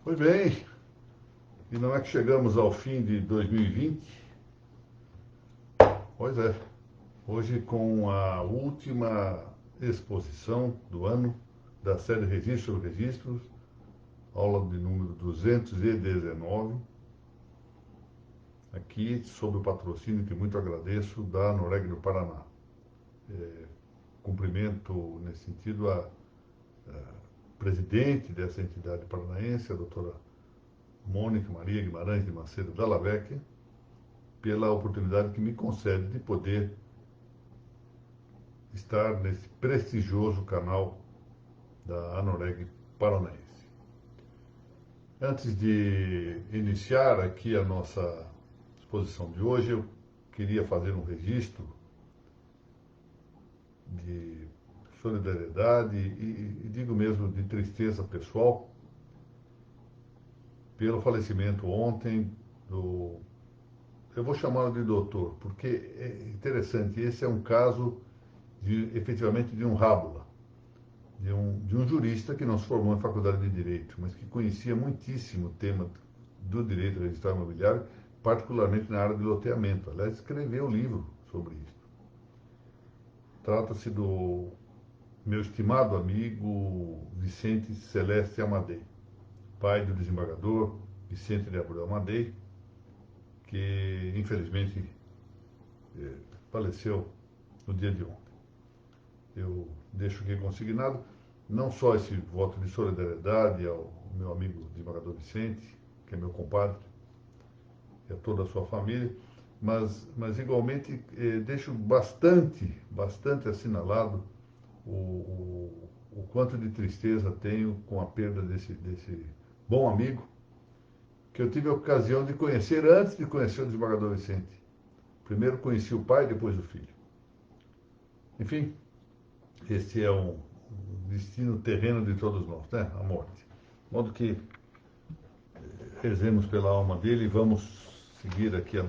Pois bem, e não é que chegamos ao fim de 2020? Pois é, hoje com a última exposição do ano da série Registros, aula de número 219, aqui sob o patrocínio que muito agradeço da Noreg do Paraná. Cumprimento nesse sentido a presidente dessa entidade paranaense, a doutora Mônica Maria Guimarães de Macedo Dallavecchia, pela oportunidade que me concede de poder estar nesse prestigioso canal da Anoreg Paranaense. Antes de iniciar aqui a nossa exposição de hoje, eu queria fazer um registro de solidariedade e digo mesmo de tristeza pessoal pelo falecimento ontem do... Eu vou chamá-lo de doutor, porque é interessante, esse é um caso efetivamente de um rábula, de um jurista que não se formou em faculdade de Direito, mas que conhecia muitíssimo o tema do direito registral imobiliário, particularmente na área de loteamento. Aliás, escreveu um livro sobre isso. Trata-se do meu estimado amigo Vicente Celeste Amadei, pai do desembargador Vicente de Abreu Amadei, que infelizmente faleceu no dia de ontem. Eu deixo aqui consignado não só esse voto de solidariedade ao meu amigo desembargador Vicente, que é meu compadre, e a toda a sua família, mas igualmente deixo bastante assinalado o quanto de tristeza tenho com a perda desse bom amigo, que eu tive a ocasião de conhecer antes de conhecer o desembargador Vicente. Primeiro conheci o pai, depois o filho. Enfim, esse é um destino terreno de todos nós, né? A morte. De modo que rezemos pela alma dele e vamos seguir aqui a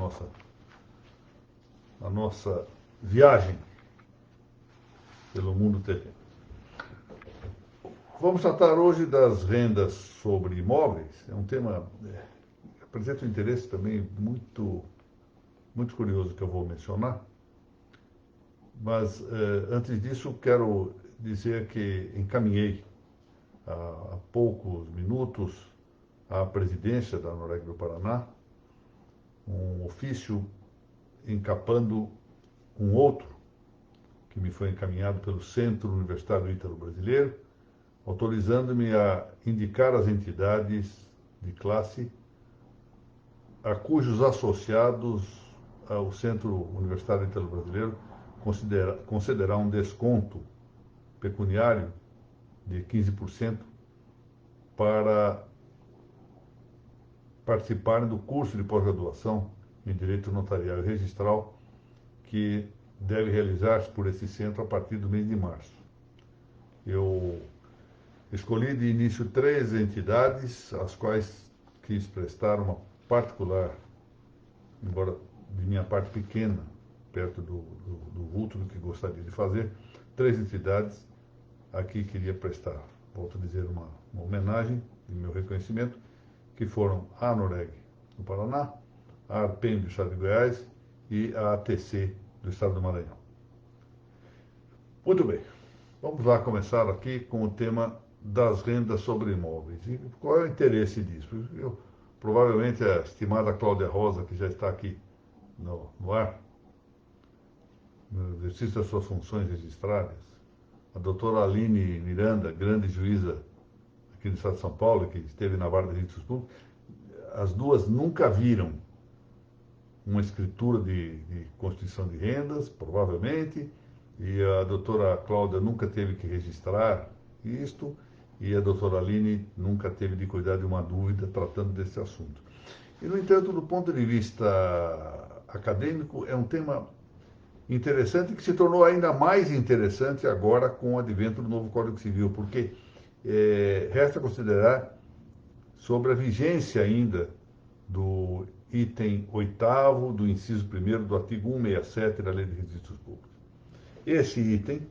nossa viagem pelo mundo terreno. Vamos tratar hoje das rendas sobre imóveis. É um tema que apresenta um interesse também muito curioso que eu vou mencionar. Mas, antes disso, quero dizer que encaminhei há poucos minutos à presidência da Anoreg do Paraná um ofício encapando um outro que me foi encaminhado pelo Centro Universitário Ítalo-Brasileiro, autorizando-me a indicar as entidades de classe a cujos associados ao Centro Universitário Ítalo-Brasileiro concederá um desconto pecuniário de 15% para participarem do curso de pós-graduação em Direito Notarial e Registral que deve realizar-se por esse centro a partir do mês de março. Eu escolhi de início 3 entidades, às quais quis prestar uma particular, embora de minha parte pequena, perto do vulto do que gostaria de fazer, 3 entidades aqui queria prestar, volto a dizer, uma homenagem de meu reconhecimento, que foram a Anoreg do Paraná, a ARPEM do Estado de Goiás e a ATC do Estado do Maranhão. Muito bem, vamos lá começar aqui com o tema das rendas sobre imóveis. E qual é o interesse disso? Provavelmente a estimada Cláudia Rosa, que já está aqui no ar, no exercício das suas funções registradas, a doutora Aline Miranda, grande juíza aqui do Estado de São Paulo, que esteve na Vara de Registros Públicos, as duas nunca viram uma escritura de constituição de rendas, provavelmente, e a doutora Cláudia nunca teve que registrar isto, e a doutora Aline nunca teve de cuidar de uma dúvida tratando desse assunto. E, no entanto, do ponto de vista acadêmico, é um tema interessante que se tornou ainda mais interessante agora com o advento do novo Código Civil, porque resta considerar sobre a vigência ainda do item 8º do inciso 1º do artigo 167 da Lei de Registros Públicos. Esse item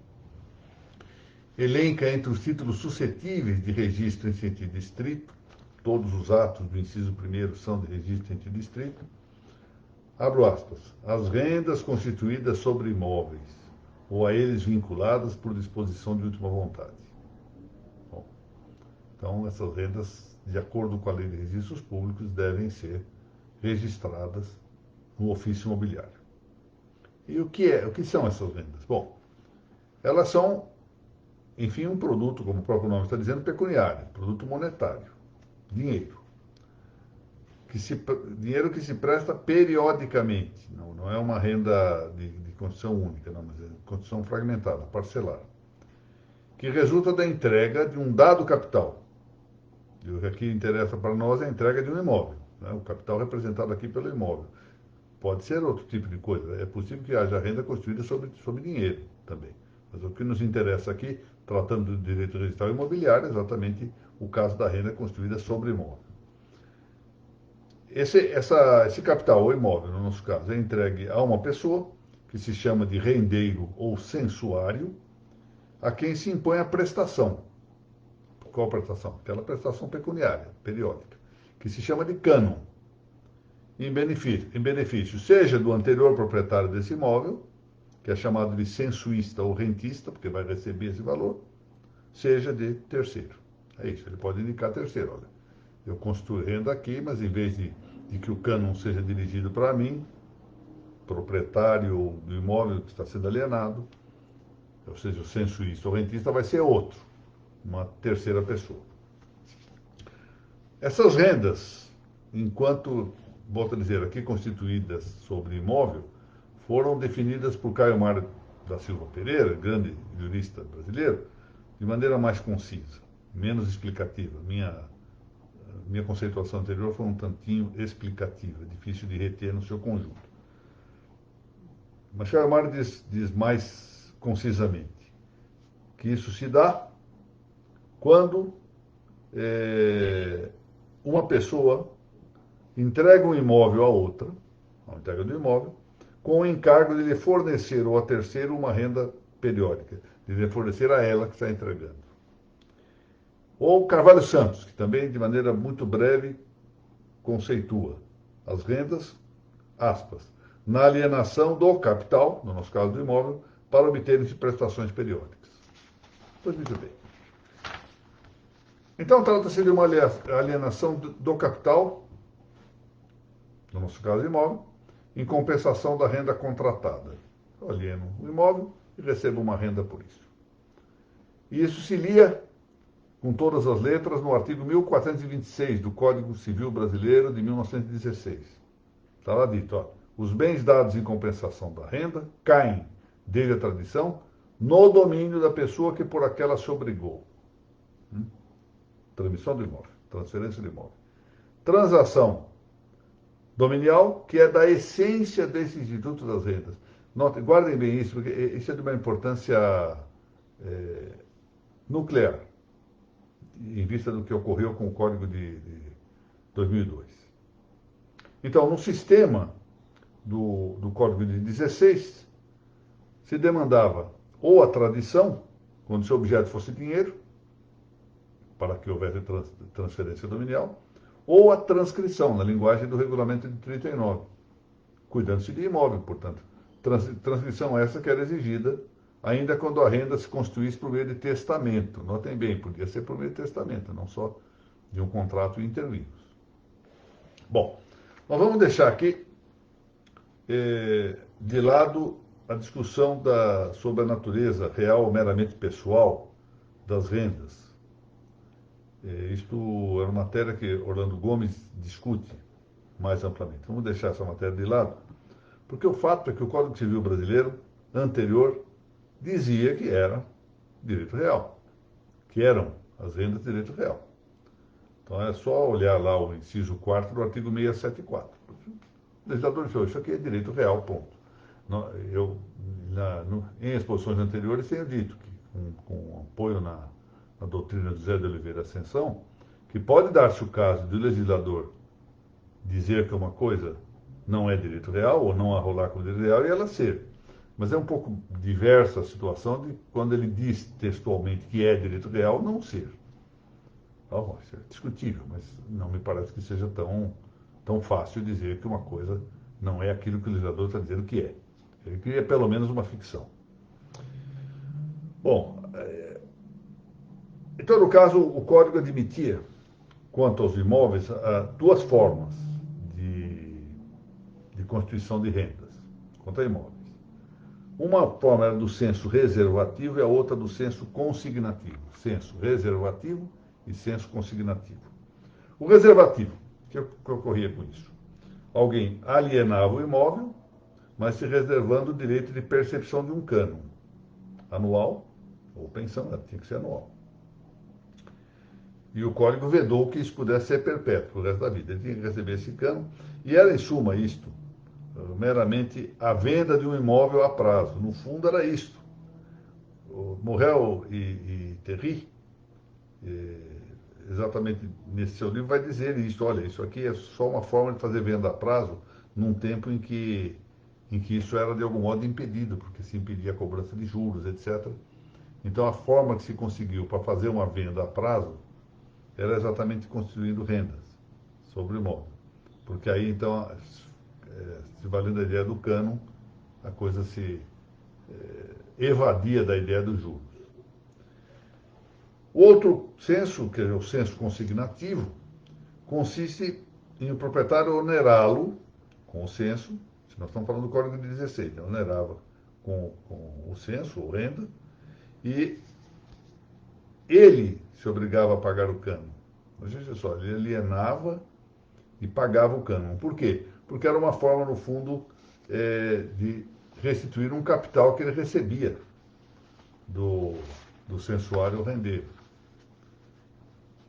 elenca entre os títulos suscetíveis de registro em sentido estrito todos os atos do inciso 1º são de registro entre distrito. Abro aspas. As rendas constituídas sobre imóveis ou a eles vinculadas por disposição de última vontade. Bom, então, essas rendas, de acordo com a Lei de Registros Públicos, devem ser registradas no ofício imobiliário. E o que são essas rendas? Bom, elas são, enfim, um produto, como o próprio nome está dizendo, pecuniário, produto monetário, dinheiro. Dinheiro que se presta periodicamente, não é uma renda de condição única, não, mas é condição fragmentada, parcelada, que resulta da entrega de um dado capital. E o que aqui interessa para nós é a entrega de um imóvel, né? O capital representado aqui pelo imóvel. Pode ser outro tipo de coisa, é possível que haja renda constituída sobre dinheiro também. Mas o que nos interessa aqui, tratando do direito registral imobiliário, é exatamente o caso da renda constituída sobre imóvel. Esse capital ou imóvel, no nosso caso, é entregue a uma pessoa, que se chama de rendeiro ou censuário, a quem se impõe a prestação. Qual prestação? Aquela prestação pecuniária, periódica, que se chama de cânon, em benefício seja do anterior proprietário desse imóvel, que é chamado de censuísta ou rentista, porque vai receber esse valor, seja de terceiro. É isso, ele pode indicar terceiro. Olha, eu construo renda aqui, mas em vez de que o cânon seja dirigido para mim, proprietário do imóvel que está sendo alienado, ou seja, o censuísta ou rentista vai ser outro, uma terceira pessoa. Essas rendas, enquanto, volto a dizer aqui, constituídas sobre imóvel, foram definidas por Caio Mário da Silva Pereira, grande jurista brasileiro, de maneira mais concisa, menos explicativa. Minha conceituação anterior foi um tantinho explicativa, difícil de reter no seu conjunto. Mas Caio Mário diz mais concisamente que isso se dá quando uma pessoa entrega um imóvel a outra, a entrega do imóvel, com o encargo de lhe fornecer ou a terceiro uma renda periódica, de lhe fornecer a ela que está entregando. Ou Carvalho Santos, que também, de maneira muito breve, conceitua as rendas, aspas, na alienação do capital, no nosso caso do imóvel, para obterem-se prestações periódicas. Pois muito bem. Então, trata-se de uma alienação do capital, no nosso caso imóvel, em compensação da renda contratada. Eu alieno o imóvel e recebo uma renda por isso. E isso se lia com todas as letras no artigo 1426 do Código Civil Brasileiro de 1916. Está lá dito, ó, os bens dados em compensação da renda caem, desde a tradição, no domínio da pessoa que por aquela se obrigou. Transmissão do imóvel, transferência do imóvel. Transação dominial, que é da essência desse Instituto das Rendas. Notem, guardem bem isso, porque isso é de uma importância nuclear, em vista do que ocorreu com o Código de 2002. Então, no sistema do Código de 16, se demandava ou a tradição, quando seu objeto fosse dinheiro, para que houvesse transferência dominial, ou a transcrição, na linguagem do regulamento de 39, cuidando-se de imóvel, portanto. Transcrição essa que era exigida ainda quando a renda se constituísse por meio de testamento. Notem bem, podia ser por meio de testamento, não só de um contrato intervivos. Bom, nós vamos deixar aqui de lado a discussão sobre a natureza real ou meramente pessoal das rendas. Isto é uma matéria que Orlando Gomes discute mais amplamente. Vamos deixar essa matéria de lado, porque o fato é que o Código Civil brasileiro anterior dizia que era direito real, que eram as rendas de direito real. Então é só olhar lá o inciso 4º do artigo 674. O legislador disse, isso aqui é direito real, ponto. Em exposições anteriores tenho dito que, com apoio na doutrina de José de Oliveira Ascensão, que pode dar-se o caso do legislador dizer que uma coisa não é direito real, ou não arrolar como direito real, e ela ser. Mas é um pouco diversa a situação de quando ele diz textualmente que é direito real, não ser. Oh, isso é discutível, mas não me parece que seja tão fácil dizer que uma coisa não é aquilo que o legislador está dizendo que é. Ele cria pelo menos uma ficção. Bom, em todo caso, o Código admitia, quanto aos imóveis, duas formas de, de constituição de rendas, quanto a imóveis. Uma forma era do censo reservativo e a outra do censo consignativo. Censo reservativo e censo consignativo. O reservativo, o que ocorria com isso? Alguém alienava o imóvel, mas se reservando o direito de percepção de um cânon anual, ou pensão, tinha que ser anual. E o código vedou que isso pudesse ser perpétuo pro resto da vida. Ele tinha que receber esse cânon. E era, em suma, isto, meramente a venda de um imóvel a prazo. No fundo, era isto. O Morel e Terry, exatamente nesse seu livro, vai dizer isto. Olha, isso aqui é só uma forma de fazer venda a prazo num tempo em que isso era, de algum modo, impedido, porque se impedia a cobrança de juros, etc. Então, a forma que se conseguiu para fazer uma venda a prazo era exatamente constituindo rendas sobre o imóvel. Porque aí, então, se valendo a ideia do cânon, a coisa se evadia da ideia dos juros. O outro censo, que é o censo consignativo, consiste em o proprietário onerá-lo com o censo, se nós estamos falando do Código de 16, né? Onerava com o censo, ou renda, e ele se obrigava a pagar o cânon. Mas veja só, ele alienava e pagava o cânon. Por quê? Porque era uma forma, no fundo, de restituir um capital que ele recebia do censuário rendeiro.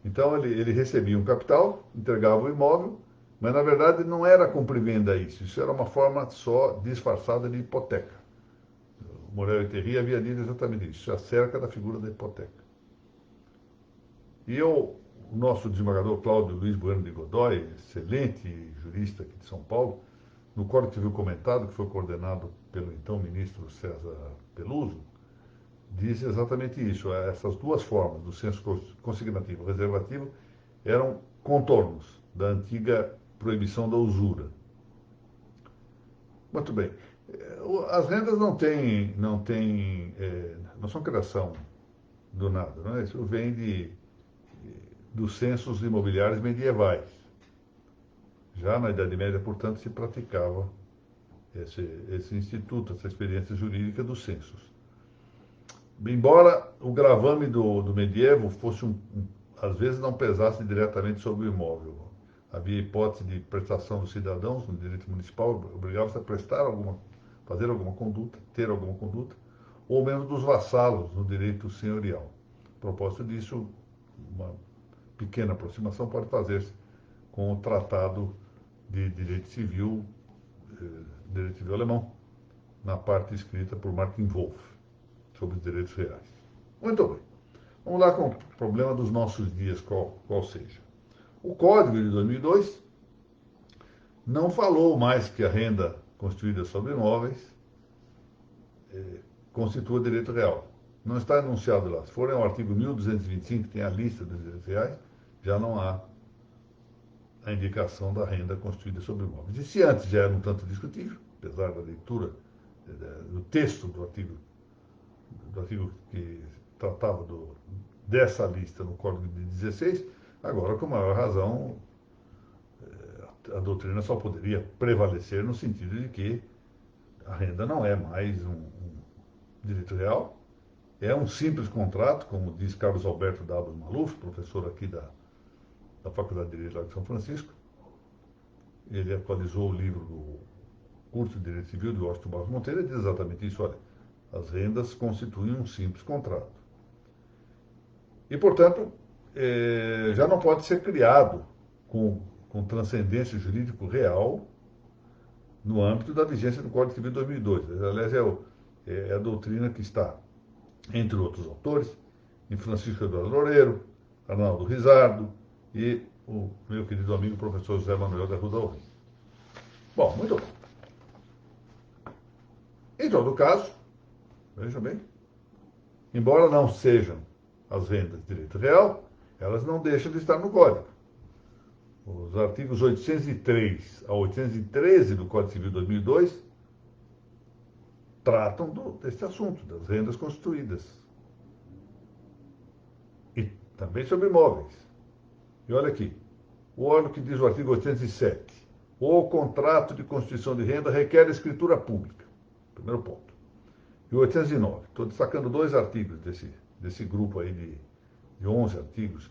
Então ele recebia um capital, entregava o imóvel, mas na verdade não era cumprir-venda isso. Isso era uma forma só disfarçada de hipoteca. O Morel e Terry havia dito exatamente isso, acerca da figura da hipoteca. E o nosso desembargador Cláudio Luiz Bueno de Godoy, excelente jurista aqui de São Paulo, no Código Civil Comentado, que foi coordenado pelo então ministro César Peluso, diz exatamente isso. Essas duas formas, do censo consignativo e reservativo, eram contornos da antiga proibição da usura. Muito bem. As rendas não são criação do nada, não é? Isso vem dos censos imobiliários medievais. Já na Idade Média, portanto, se praticava esse instituto, essa experiência jurídica dos censos. Embora o gravame do medievo fosse, às vezes, não pesasse diretamente sobre o imóvel. Havia hipótese de prestação dos cidadãos no direito municipal, obrigava-se a fazer alguma conduta, ter alguma conduta, ou mesmo dos vassalos no direito senhorial. A propósito disso, uma pequena aproximação pode fazer-se com o Tratado de Direito Civil alemão, na parte escrita por Martin Wolf, sobre os direitos reais. Muito bem. Vamos lá com o problema dos nossos dias, qual seja. O Código de 2002 não falou mais que a renda constituída sobre imóveis constitua direito real. Não está enunciado lá. Se forem ao artigo 1225, que tem a lista dos direitos reais, já não há a indicação da renda constituída sobre imóveis. E se antes já era um tanto discutível, apesar da leitura do texto do artigo que tratava dessa lista no Código de 16, agora, com maior razão, a doutrina só poderia prevalecer no sentido de que a renda não é mais um direito real, é um simples contrato, como diz Carlos Alberto W. Maluf, professor aqui da Faculdade de Direito lá de São Francisco. Ele atualizou o livro do curso de Direito Civil de Washington Barros Monteiro e diz exatamente isso, olha, as rendas constituem um simples contrato. E, portanto, já não pode ser criado com transcendência jurídico real no âmbito da vigência do Código Civil de 2002. Aliás, é a doutrina que está, entre outros autores, em Francisco Eduardo Loureiro, Arnaldo Rizardo e o meu querido amigo professor José Manuel da Ruda Alvim. Bom, muito bom. Em todo caso, veja bem, embora não sejam as rendas de direito real, elas não deixam de estar no Código. Os artigos 803 a 813 do Código Civil de 2002 tratam desse assunto, das rendas constituídas. E também sobre imóveis. E olha aqui, olha o que diz o artigo 807. O contrato de constituição de renda requer escritura pública. Primeiro ponto. E o 809. Estou destacando 2 artigos desse grupo aí de 11 artigos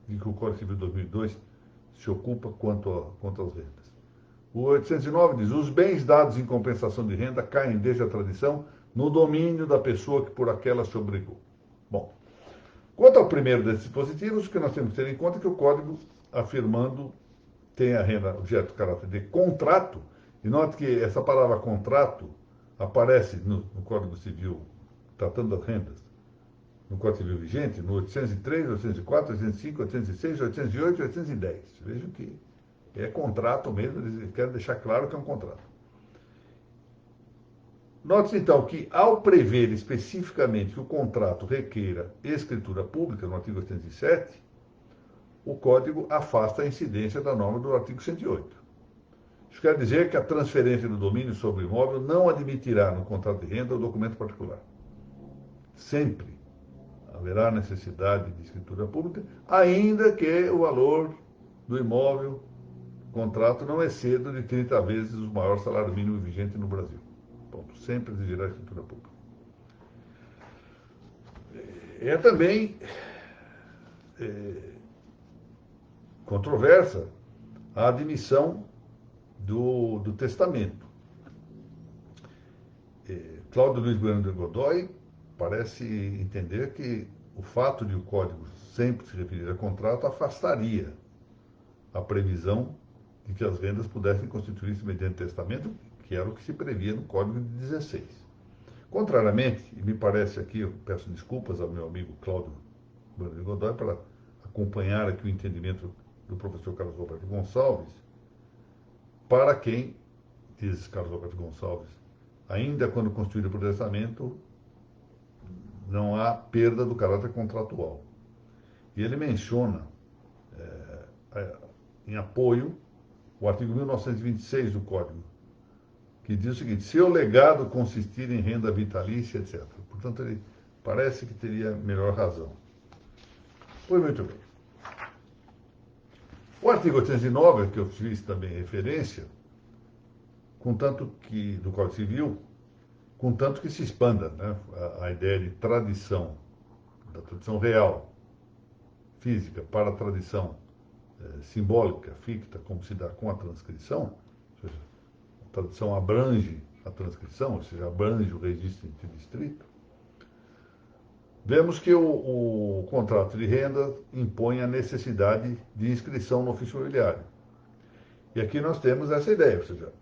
em que o Código Civil de 2002 se ocupa quanto às rendas. O 809 diz: os bens dados em compensação de renda caem desde a tradição no domínio da pessoa que por aquela se obrigou. Bom, quanto ao primeiro desses dispositivos, o que nós temos que ter em conta é que o Código, afirmando, tem a renda objeto de caráter de contrato, e note que essa palavra contrato aparece no Código Civil, tratando das rendas, no Código Civil vigente, no 803, 804, 805, 806, 808 e 810. Vejam que é contrato mesmo, eles querem deixar claro que é um contrato. Note-se então que, ao prever especificamente que o contrato requeira escritura pública, no artigo 807, o Código afasta a incidência da norma do artigo 108. Isso quer dizer que a transferência do domínio sobre o imóvel não admitirá no contrato de renda o documento particular. Sempre haverá necessidade de escritura pública, ainda que o valor do imóvel, contrato, não exceda de 30 vezes o maior salário mínimo vigente no Brasil. Ponto. Sempre exigirá escritura pública. É também controversa a admissão do testamento. Cláudio Luiz Bueno de Godoy parece entender que o fato de o Código sempre se referir a contrato afastaria a previsão de que as rendas pudessem constituir-se mediante testamento, que era o que se previa no Código de 16. Contrariamente, e me parece aqui, eu peço desculpas ao meu amigo Cláudio Bueno de Godoy para acompanhar aqui o entendimento do professor Carlos Roberto Gonçalves, para quem, diz Carlos Roberto Gonçalves, ainda quando constituído por testamento, não há perda do caráter contratual. E ele menciona, em apoio, o artigo 1926 do Código, que diz o seguinte: se o legado consistir em renda vitalícia, etc. Portanto, ele parece que teria melhor razão. Pois muito bem. O artigo 809, que eu fiz também referência, contanto que, do Código Civil, contanto que se expanda, né, a ideia de tradição, da tradição real, física, para a tradição simbólica, ficta, como se dá com a transcrição, ou seja, a tradição abrange a transcrição, ou seja, abrange o registro interdistrito. Vemos que o contrato de renda impõe a necessidade de inscrição no ofício imobiliário. E aqui nós temos essa ideia, ou seja,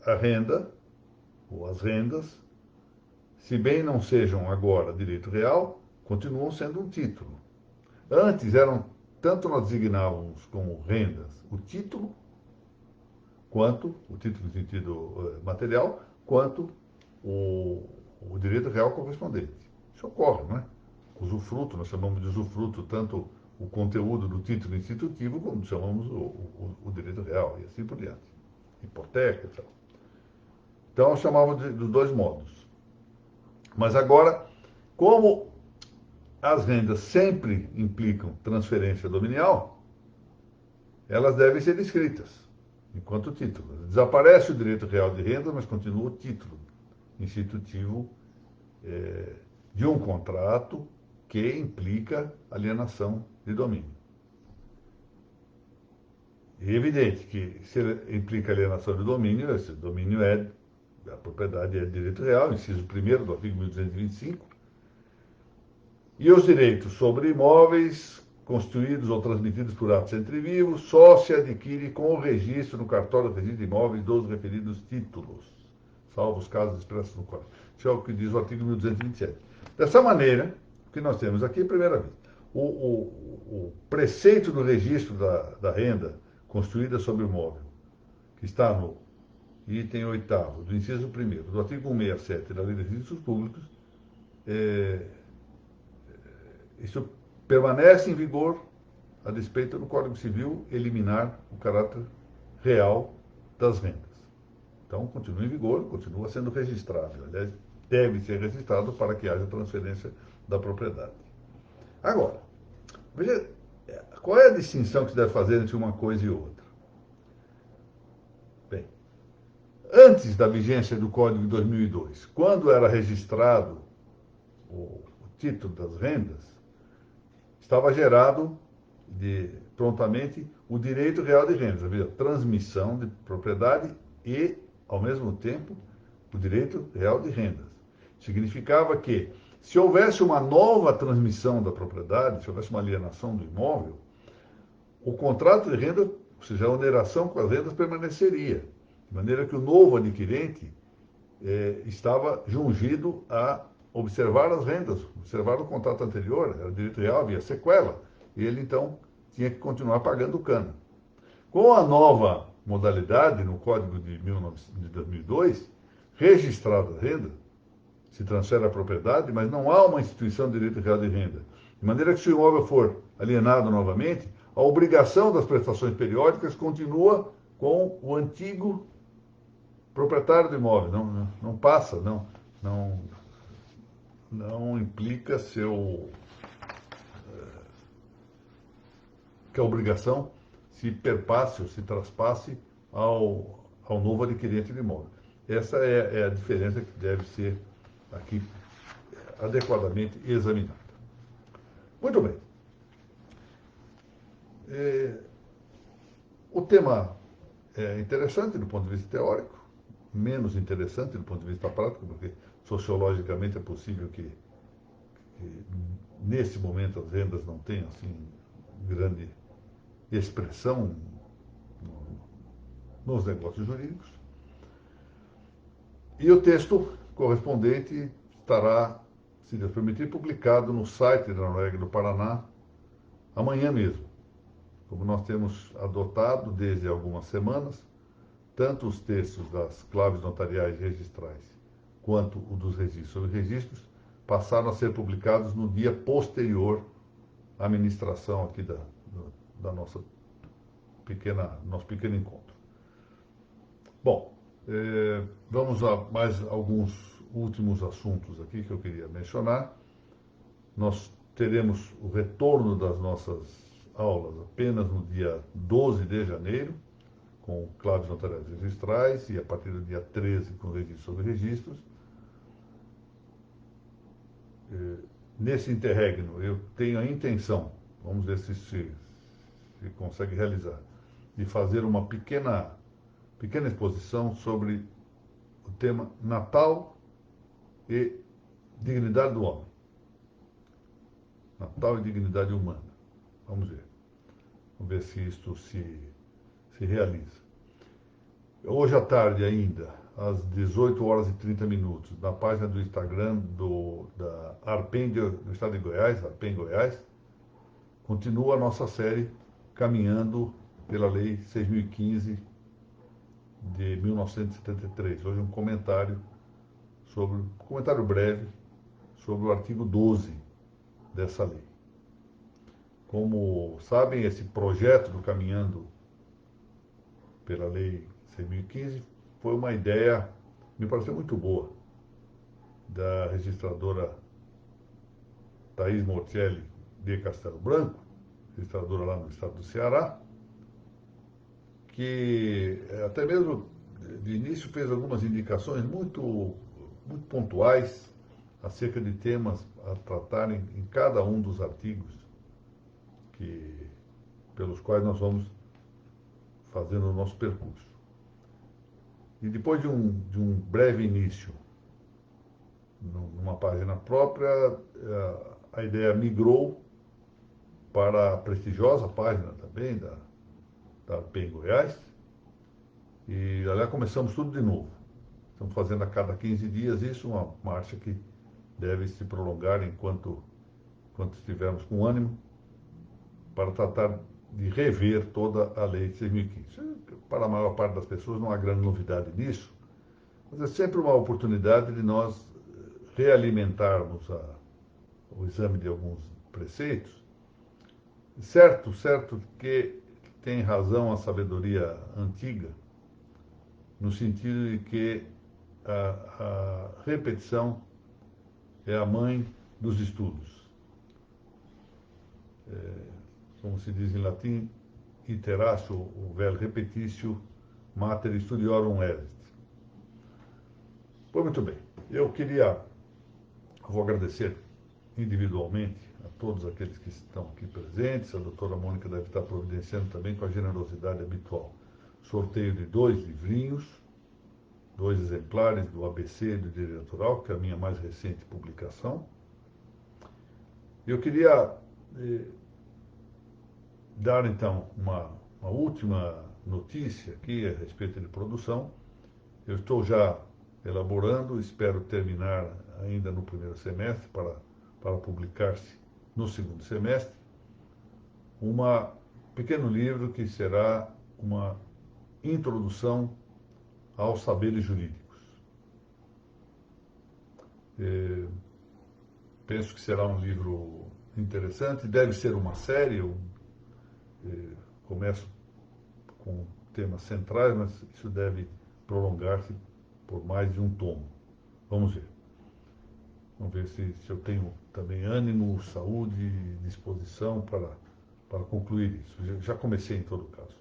a renda, ou as rendas, se bem não sejam agora direito real, continuam sendo um título. Antes tanto nós designávamos como rendas o título no sentido material, quanto o direito real correspondente. Isso ocorre, não é? Usufruto, nós chamamos de usufruto tanto o conteúdo do título institutivo, como chamamos o direito real, e assim por diante. Hipoteca e tal. Então, nós chamávamos dos 2 modos. Mas agora, como as rendas sempre implicam transferência dominial, elas devem ser escritas, enquanto título. Desaparece o direito real de renda, mas continua o título institutivo de um contrato que implica alienação de domínio. É evidente que se ele implica alienação de domínio, esse domínio a propriedade é direito real, inciso 1º do artigo 1225, e os direitos sobre imóveis constituídos ou transmitidos por atos entre vivos só se adquire com o registro no cartório de registro de imóveis dos referidos títulos, salvo os casos expressos no Código. Isso é o que diz o artigo 1227. Dessa maneira, o que nós temos aqui, primeira vez, o preceito do registro da renda construída sobre o imóvel, que está no item 8º do inciso 1º do artigo 167 da Lei de Registros Públicos, isso permanece em vigor a despeito do Código Civil eliminar o caráter real das rendas. Então, continua em vigor, continua sendo registrável. Aliás, deve ser registrado para que haja transferência da propriedade. Agora, veja, qual é a distinção que se deve fazer entre uma coisa e outra? Bem, antes da vigência do Código de 2002, quando era registrado o título das rendas, estava gerado prontamente o direito real de rendas, a transmissão de propriedade e, ao mesmo tempo, o direito real de rendas. Significava que, se houvesse uma nova transmissão da propriedade, se houvesse uma alienação do imóvel, o contrato de renda, ou seja, a oneração com as rendas permaneceria, de maneira que o novo adquirente estava jungido a observar as rendas, observar o contrato anterior, era direito real, havia sequela, e ele então tinha que continuar pagando o cano. Com a nova modalidade no Código de 2002, registrada a renda, se transfere a propriedade, mas não há uma instituição de direito real de renda. De maneira que, se o imóvel for alienado novamente, a obrigação das prestações periódicas continua com o antigo proprietário do imóvel. Não passa, não implica que a obrigação se perpasse ou se traspasse ao novo adquirente do imóvel. Essa é a diferença que deve ser aqui adequadamente examinada. Muito bem. O tema é interessante do ponto de vista teórico, menos interessante do ponto de vista prático, porque sociologicamente é possível que nesse momento as rendas não tenham assim grande expressão nos negócios jurídicos. E o texto correspondente estará, se Deus permitir, publicado no site da Noruega do Paraná amanhã mesmo. Como nós temos adotado desde algumas semanas, tanto os textos das claves notariais e registrais quanto o dos registros sobre registros passaram a ser publicados no dia posterior à ministração aqui da nosso pequeno encontro. Bom, vamos a mais alguns últimos assuntos aqui que eu queria mencionar. Nós teremos o retorno das nossas aulas apenas no dia 12 de janeiro, com claves notariais e registrais, e a partir do dia 13 com registros sobre registros. Nesse interregno, eu tenho a intenção, vamos ver se consegue realizar, de fazer uma pequena exposição sobre o tema Natal e dignidade do homem. Natal e dignidade humana. Vamos ver. Vamos ver se isto se realiza. Hoje à tarde ainda, às 18 horas e 30 minutos, na página do Instagram da Arpen do Estado de Goiás, Arpen Goiás, continua a nossa série caminhando pela Lei 6.015 de 1973. Hoje um comentário breve sobre o artigo 12 dessa lei. Como sabem, esse projeto do Caminhando pela Lei 6.015 foi uma ideia, me pareceu muito boa, da registradora Thaís Mortielli de Castelo Branco, registradora lá no estado do Ceará, que até mesmo de início fez algumas indicações muito pontuais acerca de temas a tratarem em cada um dos artigos pelos quais nós vamos fazendo o nosso percurso. E depois de um breve início numa página própria, a ideia migrou para a prestigiosa página também da Arpen Goiás, e lá começamos tudo de novo. Estamos fazendo a cada 15 dias isso, uma marcha que deve se prolongar enquanto estivermos com ânimo, para tratar de rever toda a Lei de 6.015. Para a maior parte das pessoas não há grande novidade nisso, mas é sempre uma oportunidade de nós realimentarmos o exame de alguns preceitos certo que tem razão a sabedoria antiga, no sentido de que a repetição é a mãe dos estudos. Como se diz em latim, iteratio, o vel repetitio, mater studiorum erit. Pois muito bem, vou agradecer individualmente a todos aqueles que estão aqui presentes. A doutora Mônica deve estar providenciando também, com a generosidade habitual, sorteio de 2 livrinhos, 2 exemplares do ABC do Direito Natural, que é a minha mais recente publicação. Eu queria dar, então, uma última notícia aqui a respeito de produção. Eu estou já elaborando, espero terminar ainda no primeiro semestre, para publicar-se no segundo semestre, um pequeno livro que será uma introdução aos saberes jurídicos. Penso que será um livro interessante, deve ser uma série. Eu começo com temas centrais, mas isso deve prolongar-se por mais de um tomo. Vamos ver. Vamos ver se eu tenho também ânimo, saúde e disposição para concluir isso. Já comecei em todo caso.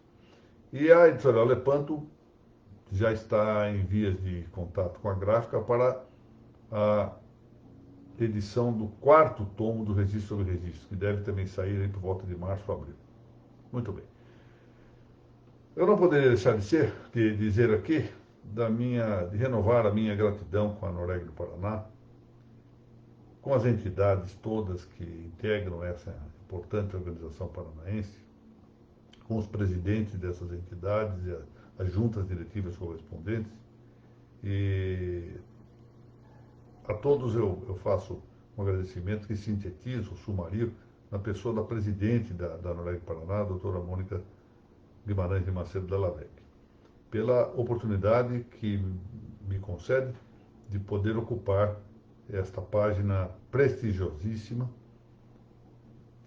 E a editorial Lepanto já está em vias de contato com a gráfica para a edição do 4º tomo do Registro sobre Registro, que deve também sair aí por volta de março ou abril. Muito bem. Eu não poderia deixar de dizer aqui de renovar a minha gratidão com a Noreg do Paraná, com as entidades todas que integram essa importante organização paranaense, com os presidentes dessas entidades e as juntas diretivas correspondentes. E a todos eu faço um agradecimento que sintetizo, sumario, na pessoa da presidente da Noreg Paraná, a doutora Mônica Guimarães de Macedo Della Vecchia, pela oportunidade que me concede de poder ocupar esta página prestigiosíssima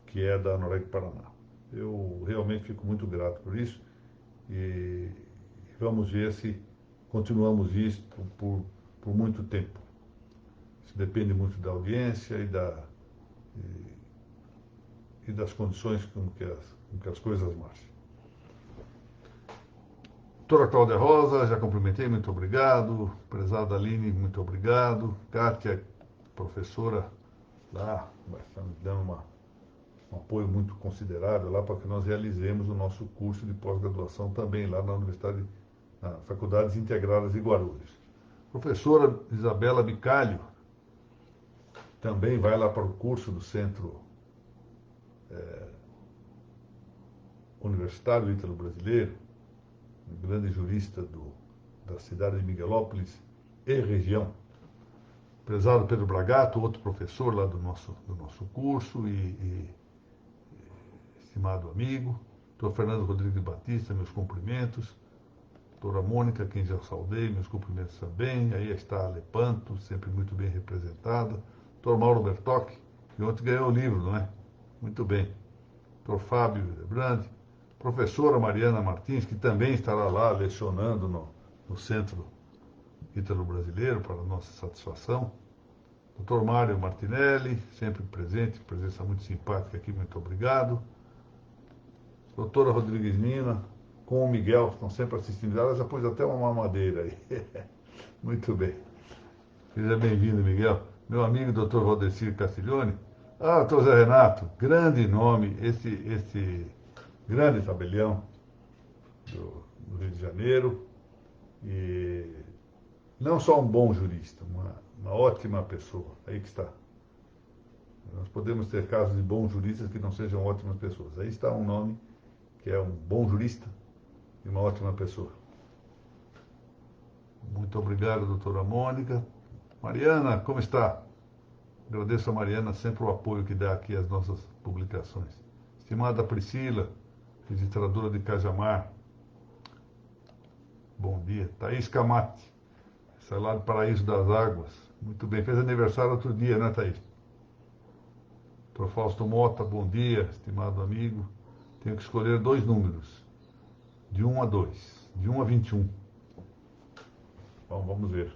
que é da Noreg Paraná. Eu realmente fico muito grato por isso e vamos ver se continuamos isso por muito tempo. Isso depende muito da audiência e das condições com que as coisas marchem. Doutora Cláudia Rosa, já cumprimentei, muito obrigado. Prezada Aline, muito obrigado. Kátia, professora lá, está me dando um apoio muito considerável lá para que nós realizemos o nosso curso de pós-graduação também lá na Universidade, na Faculdades Integradas de Guarulhos. Professora Isabela Bicalho também vai lá para o curso do Centro Universitário Ítalo-Brasileiro, um grande jurista da cidade de Miguelópolis e região. Prezado Pedro Bragato, outro professor lá do nosso curso e estimado amigo. Doutor Fernando Rodrigues Batista, meus cumprimentos. Doutora Mônica, quem já saudei, meus cumprimentos também. Aí está a Lepanto, sempre muito bem representada. Doutor Mauro Bertocchi, que ontem ganhou o livro, não é? Muito bem. Doutor Fábio Lebrandi. Professora Mariana Martins, que também estará lá lecionando no Centro Ítalo-Brasileiro, para nossa satisfação. Dr. Mário Martinelli, sempre presente, presença muito simpática aqui, muito obrigado. Doutora Rodrigues Nina, com o Miguel, estão sempre assistindo. Ela já pôs até uma mamadeira aí. Muito bem. Seja bem-vindo, Miguel. Meu amigo Dr. Valdecir Castiglione. Dr. Zé Renato, grande nome, esse grande tabelião do Rio de Janeiro. E não só um bom jurista, uma ótima pessoa. Aí que está. Nós podemos ter casos de bons juristas que não sejam ótimas pessoas. Aí está um nome que é um bom jurista e uma ótima pessoa. Muito obrigado, doutora Mônica. Mariana, como está? Agradeço a Mariana sempre o apoio que dá aqui às nossas publicações. Estimada Priscila, registradora de Cajamar. Bom dia. Thaís Camate, essa é lá do Paraíso das Águas. Muito bem. Fez aniversário outro dia, né, Thaís? Dr. Fausto Mota, bom dia, estimado amigo. Tenho que escolher 2 números, de 1 a 2, de 1 a 21. Bom, vamos ver.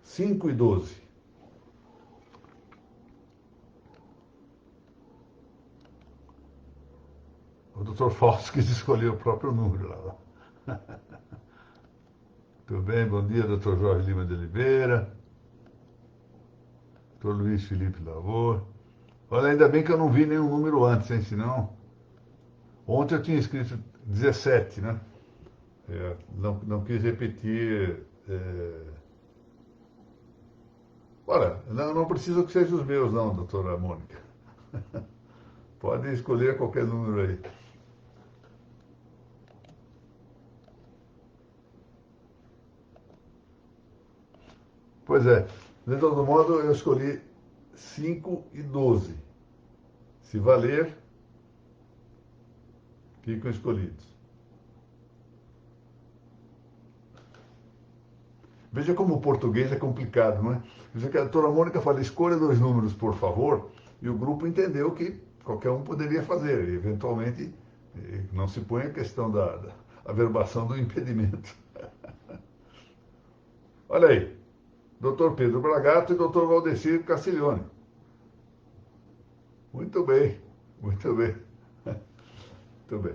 5 e 12. O Dr. Fausto quis escolher o próprio número lá. Tudo bem, bom dia, Dr. Jorge Lima de Oliveira. Dr. Luiz Felipe Lavor. Olha, ainda bem que eu não vi nenhum número antes, hein? Senão. Ontem eu tinha escrito 17, né? Não quis repetir. Olha, não precisa que sejam os meus, não, doutora Mônica. Pode escolher qualquer número aí. Pois é. De todo modo, eu escolhi 5 e 12. Se valer, ficam escolhidos. Veja como o português é complicado, não é? Veja que a doutora Mônica fala, escolha 2 números, por favor, e o grupo entendeu que qualquer um poderia fazer. E, eventualmente, não se põe a questão da averbação do impedimento. Olha aí, Dr. Pedro Bragato e Dr. Valdecir Castiglione. Muito bem, muito bem. Muito bem.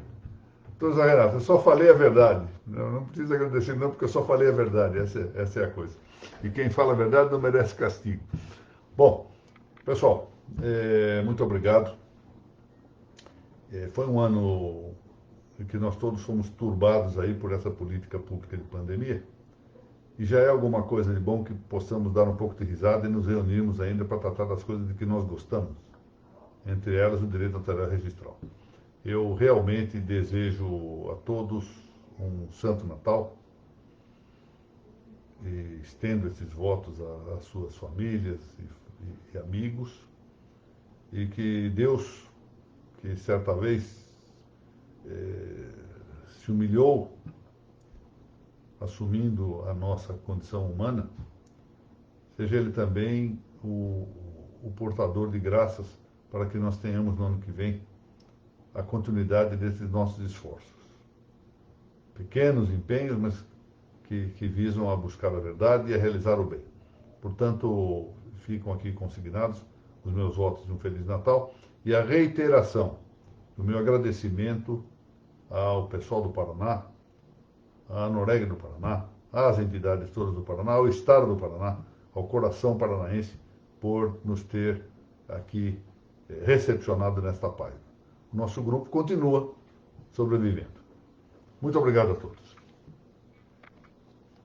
Doutor Zé Renato, eu só falei a verdade. Não precisa agradecer não, porque eu só falei a verdade. Essa é a coisa. E quem fala a verdade não merece castigo. Bom, pessoal, muito obrigado. Foi um ano em que nós todos fomos turbados aí por essa política pública de pandemia. E já é alguma coisa de bom que possamos dar um pouco de risada e nos reunirmos ainda para tratar das coisas de que nós gostamos. Entre elas, o direito notarial registral. Eu realmente desejo a todos um Santo Natal e estendo esses votos às suas famílias e amigos e que Deus, que certa vez se humilhou assumindo a nossa condição humana, seja Ele também o portador de graças para que nós tenhamos no ano que vem a continuidade desses nossos esforços. Pequenos empenhos, mas que visam a buscar a verdade e a realizar o bem. Portanto, ficam aqui consignados os meus votos de um Feliz Natal e a reiteração do meu agradecimento ao pessoal do Paraná, à Noreg do Paraná, às entidades todas do Paraná, ao Estado do Paraná, ao coração paranaense, por nos ter aqui recepcionado nesta página. O nosso grupo continua sobrevivendo. Muito obrigado a todos.